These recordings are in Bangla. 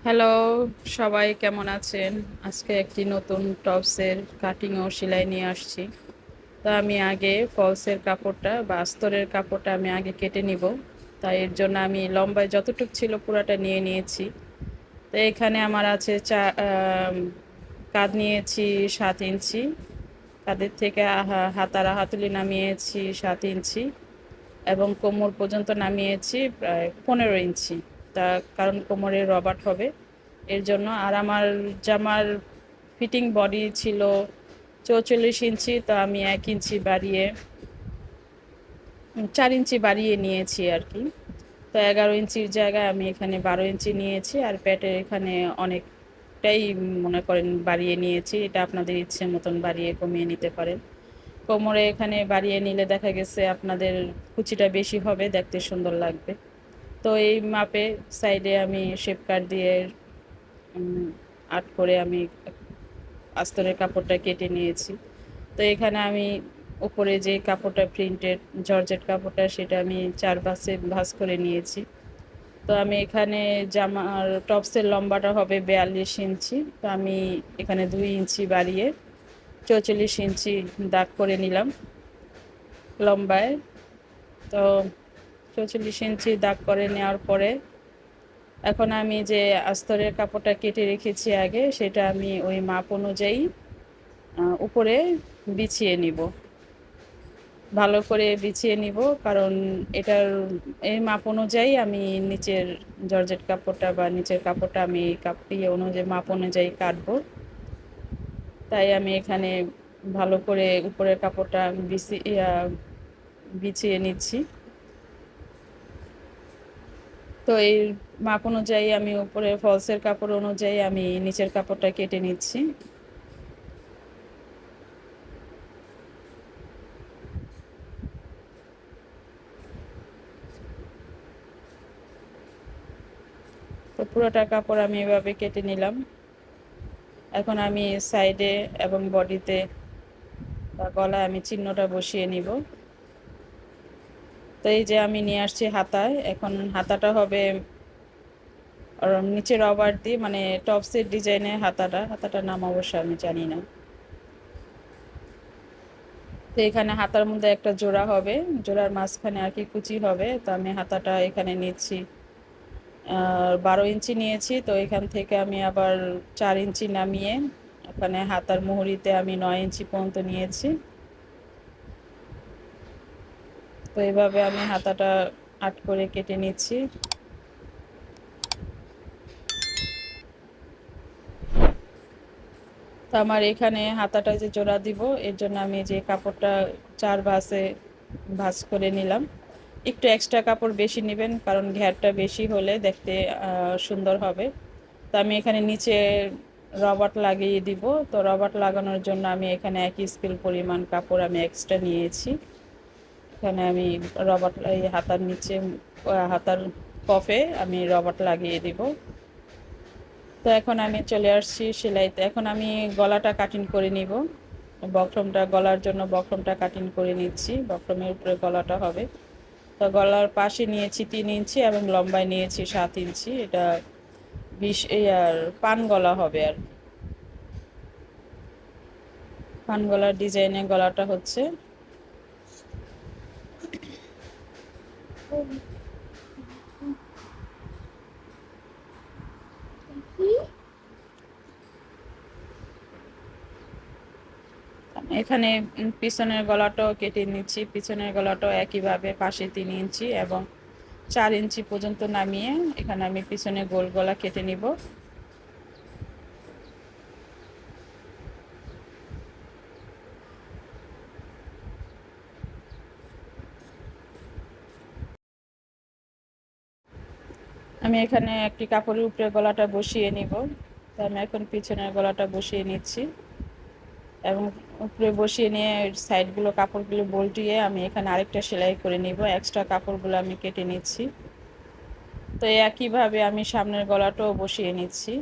হ্যালো, সবাই কেমন আছেন? আজকে একটি নতুন টপসের কাটিং ও সেলাই নিয়ে আসছি। তো আমি আগে ফলসের কাপড়টা বা আস্তরের কাপড়টা আমি আগে কেটে নিব। তাই এর জন্য আমি লম্বায় যতটুক ছিল পুরাটা নিয়ে নিয়েছি। তো এখানে আমার আছে কাঁধ নিয়েছি ৭ ইঞ্চি, কাঁধের থেকে হাতার হাতলি নামিয়েছি ৭ ইঞ্চি এবং কোমর পর্যন্ত নামিয়েছি প্রায় ১৫ ইঞ্চি। তা কারণ কোমরে রবার্ট হবে এর জন্য। আর আমার জামার ফিটিং বডি ছিল ৪৪ ইঞ্চি, তো আমি ১ ইঞ্চি বাড়িয়ে ৪ ইঞ্চি বাড়িয়ে নিয়েছি আর কি। তো ১১ ইঞ্চির জায়গায় আমি এখানে ১২ ইঞ্চি নিয়েছি, আর প্যাটের এখানে অনেকটাই মনে করেন বাড়িয়ে নিয়েছি। এটা আপনাদের ইচ্ছে মতন বাড়িয়ে কমিয়ে নিতে পারেন। কোমরে এখানে বাড়িয়ে নিলে দেখা গেছে আপনাদের কুচিটা বেশি হবে, দেখতে সুন্দর লাগবে। তো এই মাপে সাইডে আমি শেপ কাট দিয়ে আর্ট করে আমি আস্তরের কাপড়টা কেটে নিয়েছি। তো এখানে আমি উপরে যে কাপড়টা প্রিন্টেড জর্জেট কাপড়টা সেটা আমি ৪ ভাঁজে ভাঁজ করে নিয়েছি। তো আমি এখানে জামার টপসের লম্বাটা হবে ৪২ ইঞ্চি, তো আমি এখানে ২ ইঞ্চি বাড়িয়ে ৪৪ ইঞ্চি দাগ করে নিলাম লম্বায়। তো ৪৪ ইঞ্চি দাগ করে নেওয়ার পরে এখন আমি যে আস্তরের কাপড়টা কেটে রেখেছি আগে, সেটা আমি ওই মাপ অনুযায়ী উপরে বিছিয়ে নিব, ভালো করে বিছিয়ে নিব। কারণ এটার এই মাপ অনুযায়ী আমি নিচের জর্জেট কাপড়টা বা নিচের কাপড়টা আমি অনুযায়ী মাপ অনুযায়ী কাটবো। তাই আমি এখানে ভালো করে উপরের কাপড়টা বিছিয়ে নিচ্ছি। তো এই মাপ অনুযায়ী আমি উপরে ফলসের কাপড় অনুযায়ী আমি নিচের কাপড়টা কেটে নিচ্ছি। তো পুরোটা কাপড় আমি এভাবে কেটে নিলাম। এখন আমি সাইডে এবং বডিতে বা গলায় আমি চিহ্নটা বসিয়ে নিব। তো এই যে আমি নিয়ে আসছি হাতায়, এখন হাতাটা হবে নিচে রবার দিয়ে, মানে টপসের ডিজাইনের হাতাটার নাম অবশ্য আমি জানি না। তো এখানে হাতার মধ্যে একটা জোড়া হবে, জোড়ার মাঝখানে আর কি কুচি হবে। তো আমি হাতাটা এখানে নিচ্ছি ১২ ইঞ্চি নিয়েছি। তো এখান থেকে আমি আবার ৪ ইঞ্চি নামিয়ে এখানে হাতার মুহুরিতে আমি ৯ ইঞ্চি পর্যন্ত নিয়েছি। তো এইভাবে আমি হাতাটা আট করে কেটে নিচ্ছি। তো আমার এখানে হাতাটা যে জোড়া দিব এর জন্য আমি যে কাপড়টা ৪ ভাঁজে ভাঁজ করে নিলাম। একটু এক্সট্রা কাপড় বেশি নেবেন, কারণ ঘেরটা বেশি হলে দেখতে সুন্দর হবে। তো আমি এখানে নিচে রবার্ট লাগিয়ে দিব। তো রবার্ট লাগানোর জন্য আমি এখানে ১ স্কেল পরিমাণ কাপড় আমি এক্সট্রা নিয়েছি। এখানে আমি রবার্ট এই হাতার নিচে হাতার কফে আমি রবার্ট লাগিয়ে দিব। তো এখন আমি চলে আসছি সেলাইতে। এখন আমি গলাটা কাটিং করে নিব। বক্রমটা গলার জন্য বক্রমটা কাটিং করে নিচ্ছি, বক্রমের উপরে গলাটা হবে। তো গলার পাশে নিয়েছি ৩ ইঞ্চি এবং লম্বায় নিয়েছি ৭ ইঞ্চি। এটা ২০ এই আর পান গলা হবে আর কি। পান গলার ডিজাইনে গলাটা হচ্ছে। এখানে পিছনের গলাটাও কেটে নিচ্ছি। পিছনের গলাটাও একইভাবে পাশে ৩ ইঞ্চি এবং ৪ ইঞ্চি পর্যন্ত নামিয়ে এখানে আমি পিছনে গোল গলা কেটে নিব। আমি এখানে একটি কাপড়ের উপরে গলাটা বসিয়ে নিব। তো আমি এখন পিছনের গলাটা বসিয়ে নিচ্ছি এবং উপরে বসিয়ে নিয়ে সাইডগুলো কাপড়গুলো বল্টিয়ে আমি এখানে আরেকটা সেলাই করে নিব। এক্সট্রা কাপড়গুলো আমি কেটে নিচ্ছি। তো একইভাবে আমি সামনের গলাটাও বসিয়ে নিচ্ছি।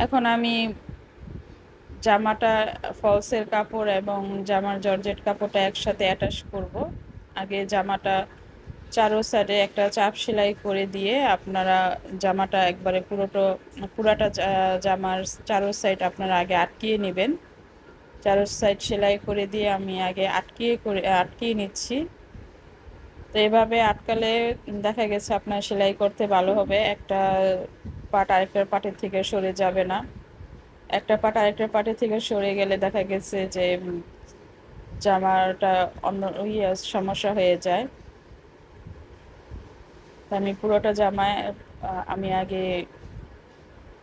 এখন আমি জামাটা, ফলসের কাপড় এবং জামার জর্জেট কাপড়টা একসাথে অ্যাটাচ করব। আগে জামাটা চারো সাইডে একটা চাপ সেলাই করে দিয়ে আপনারা জামাটা একবারে পুরাটা জামার চারো সাইড আপনারা আগে আটকিয়ে নেবেন। চারো সাইড সেলাই করে দিয়ে আমি আগে আটকিয়ে নিচ্ছি। তো এভাবে আটকালে দেখা গেছে আপনার সেলাই করতে ভালো হবে, একটা পার্ট আরেকটার পার্টের থেকে সরে যাবে না। একটা পার্ট আরেকটা পার্টের থেকে সরে গেলে দেখা গেছে যে জামাটা অন্য সমস্যা হয়ে যায়। তো আমি পুরোটা জামায় আমি আগে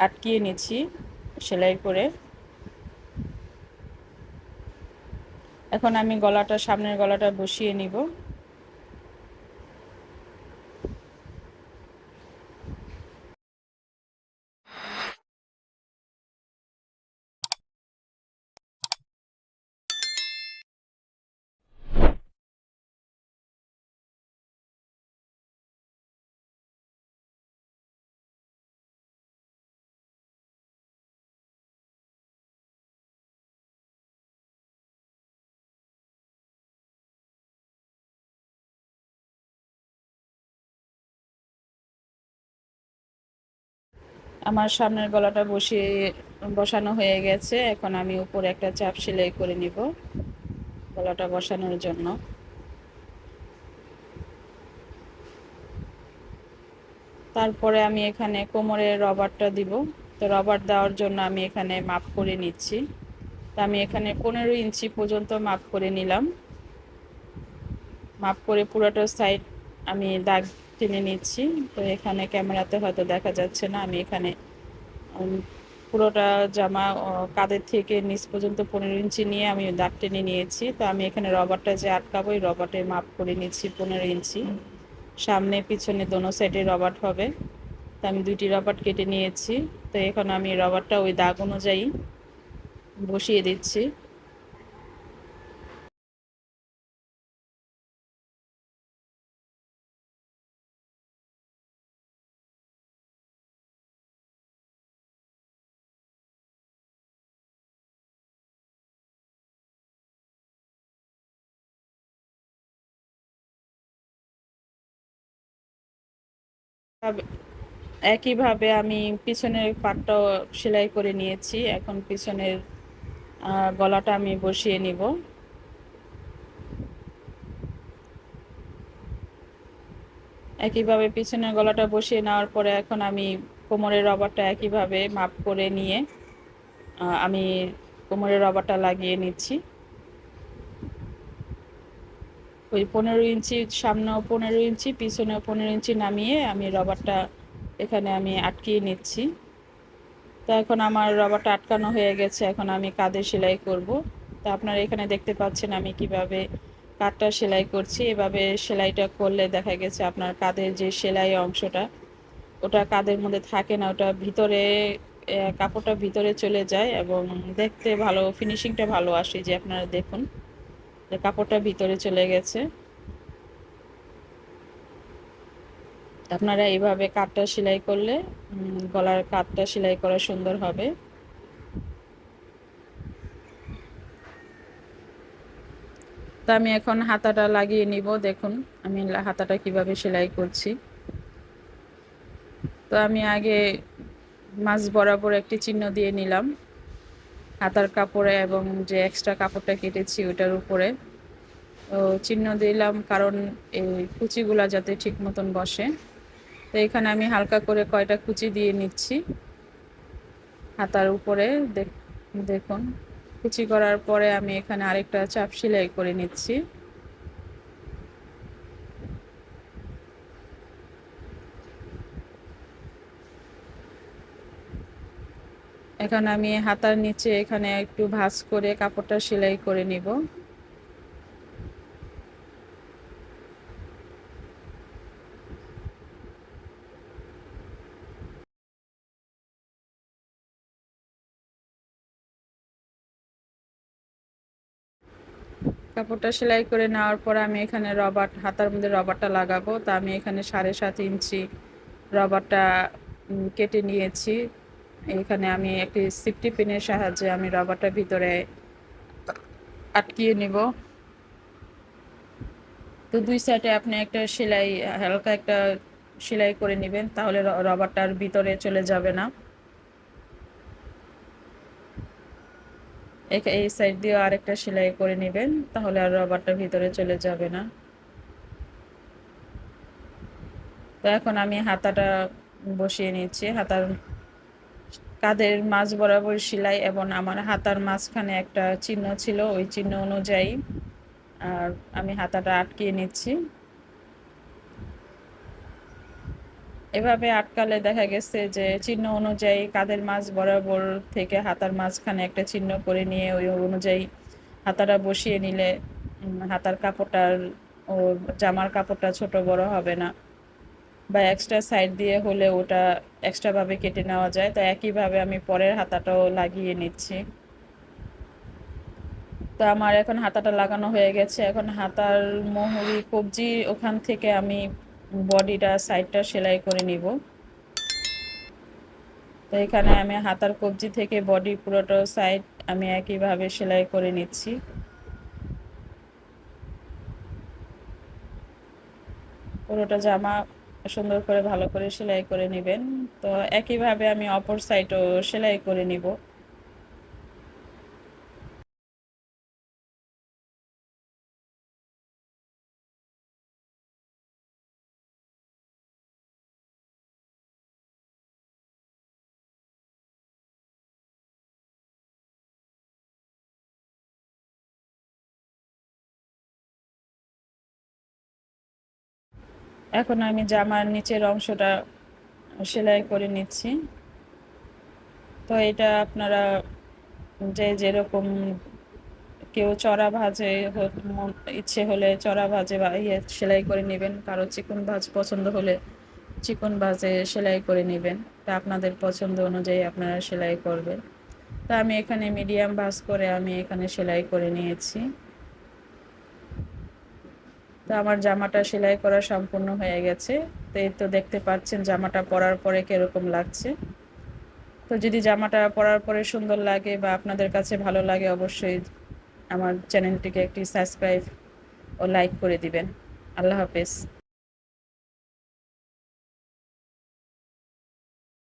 আটকিয়ে নিচ্ছি সেলাই করে। এখন আমি সামনের গলাটা বসিয়ে নিব। আমার সামনের গলাটা বসানো হয়ে গেছে। এখন আমি উপরে একটা চাপ সেলাই করে নিব গলাটা বসানোর জন্য। তারপরে আমি এখানে কোমরের রবারটা দিব। তো রবার দেওয়ার জন্য আমি এখানে মাপ করে নিচ্ছি। তো আমি এখানে 15 ইঞ্চি পর্যন্ত মাপ করে নিলাম। মাপ করে পুরোটা সাইড আমি দাগ টেনে নিচ্ছি। তো এখানে ক্যামেরাতে হয়তো দেখা যাচ্ছে না, আমি এখানে পুরোটা জামা কাঁধের থেকে নিচ পর্যন্ত 15 ইঞ্চি নিয়ে আমি দাগ টেনে নিয়েছি। তো আমি এখানে রবারটা যে আটকাবো, এই রবারের মাপ করে নিচ্ছি 15 ইঞ্চি। সামনে পিছনে দোনো সাইডে রবার হবে। তো আমি 2টি রবার কেটে নিয়েছি। তো এখন আমি রবারটা ওই দাগ অনুযায়ী বসিয়ে দিচ্ছি। একইভাবে আমি পিছনের পাটটাও সেলাই করে নিয়েছি। এখন পিছনের গলাটা আমি বসিয়ে নিব। একইভাবে পিছনের গলাটা বসিয়ে নেওয়ার পরে এখন আমি কোমরের রবারটা একইভাবে মাপ করে নিয়ে আমি কোমরের রবারটা লাগিয়ে নিচ্ছি। ওই 15 ইঞ্চি, সামনেও 15 ইঞ্চি, পিছনেও 15 ইঞ্চি নামিয়ে আমি রবারটা এখানে আমি আটকিয়ে নিচ্ছি। তো এখন আমার রবারটা আটকানো হয়ে গেছে। এখন আমি কাঁধে সেলাই করব। তো আপনারা এখানে দেখতে পাচ্ছেন আমি কিভাবে কাঁধটা সেলাই করছি। এভাবে সেলাইটা করলে দেখা গেছে আপনার কাঁধের যে সেলাই অংশটা, ওটা কাঁধের মধ্যে থাকে না, ওটা ভিতরে কাপড়টা ভিতরে চলে যায় এবং দেখতে ভালো, ফিনিশিংটা ভালো আসে। যে আপনারা দেখুন যে কাপড়টা ভিতরে চলে গেছে। আপনারা এইভাবে কাঁধটা সেলাই করলে গলার কাঁধটা সেলাই করা সুন্দর হবে। তো আমি এখন হাতাটা লাগিয়ে নিব। দেখুন আমি হাতাটা কিভাবে সেলাই করছি। তো আমি আগে মাঝ বরাবর একটি চিহ্ন দিয়ে নিলাম হাতার কাপড়ে এবং যে এক্সট্রা কাপড়টা কেটেছি ওটার উপরে। তো চিহ্ন দিলাম কারণ এই কুচিগুলা যাতে ঠিক মতন বসে। তো এখানে আমি হালকা করে কয়টা কুচি দিয়ে নিচ্ছি হাতার উপরে। দেখুন কুচি করার পরে আমি এখানে আরেকটা চাপ সেলাই করে নিচ্ছি। এখন আমি হাতার নিচে এখানে একটু ভাঁজ করে কাপড়টা সেলাই করে নিব। কাপড়টা সেলাই করে নেওয়ার পর আমি এখানে হাতার মধ্যে রবারটা লাগাবো। তা আমি এখানে 7.5 ইঞ্চি রবারটা কেটে নিয়েছি। এখানে আমি একটি সেফটি পিনের সাহায্যে আমি রবারটা ভিতরে আটকিয়ে নিব। তো দুই সাইডে আপনি একটা সেলাই, হালকা একটা সেলাই করে নেবেন, তাহলে রবারটার ভিতরে চলে যাবে না। এই সাইড দিয়ে আরেকটা সেলাই করে নেবেন, তাহলে আর রবারটা ভিতরে চলে যাবে না। তো এখন আমি হাতাটা বসিয়ে নিচ্ছি। হাতার কাঁধের মাঝ বরাবর সেলাই এবং আমার হাতার মাঝখানে একটা চিহ্ন ছিল, ওই চিহ্ন অনুযায়ী আর আমি হাতাটা আটকিয়ে নিচ্ছি। এভাবে আটকালে দেখা গেছে যে চিহ্ন অনুযায়ী কাঁধের মাঝ বরাবর থেকে হাতার মাঝখানে একটা চিহ্ন করে নিয়ে ওই অনুযায়ী হাতাটা বসিয়ে নিলে হাতার কাপড়টার ও জামার কাপড়টা ছোট বড় হবে না, বা এক্সট্রা সাইড দিয়ে হলে ওটা এক্সট্রাভাবে কেটে নেওয়া যায়। তো একইভাবে আমি পরের হাতাটাও লাগিয়ে নিচ্ছি। তো আমার এখন হাতাটা লাগানো হয়ে গেছে। এখন হাতার মোহরি কবজি ওখান থেকে আমি বডিটা সাইডটা সেলাই করে নিব। তো এখানে আমি হাতার কবজি থেকে বডি পুরোটা সাইড আমি একইভাবে সেলাই করে নিচ্ছি। পুরোটা জামা সুন্দর করে ভালো করে সেলাই করে নেবেন। তো একইভাবে আমি অপর সাইডও সেলাই করে নিব। এখন আমি জামার নিচের অংশটা সেলাই করে নিচ্ছি। তো এটা আপনারা যে যেরকম, কেউ চড়া ভাঁজে ইচ্ছে হলে চড়া ভাঁজে বা সেলাই করে নেবেন, কারো চিকন ভাঁজ পছন্দ হলে চিকন ভাঁজে সেলাই করে নেবেন। তা আপনাদের পছন্দ অনুযায়ী আপনারা সেলাই করবেন। তো আমি এখানে মিডিয়াম ভাঁজ করে আমি এখানে সেলাই করে নিয়েছি। তো আমার জামাটা সেলাই করা সম্পূর্ণ হয়ে গেছে। তো এই তো দেখতে পাচ্ছেন জামাটা পরার পরে কিরকম লাগছে। তো যদি জামাটা পরার পরে সুন্দর লাগে বা আপনাদের কাছে ভালো লাগে, অবশ্যই আমার চ্যানেলটিকে একটি সাবস্ক্রাইব ও লাইক করে দিবেন। আল্লাহ হাফেজ।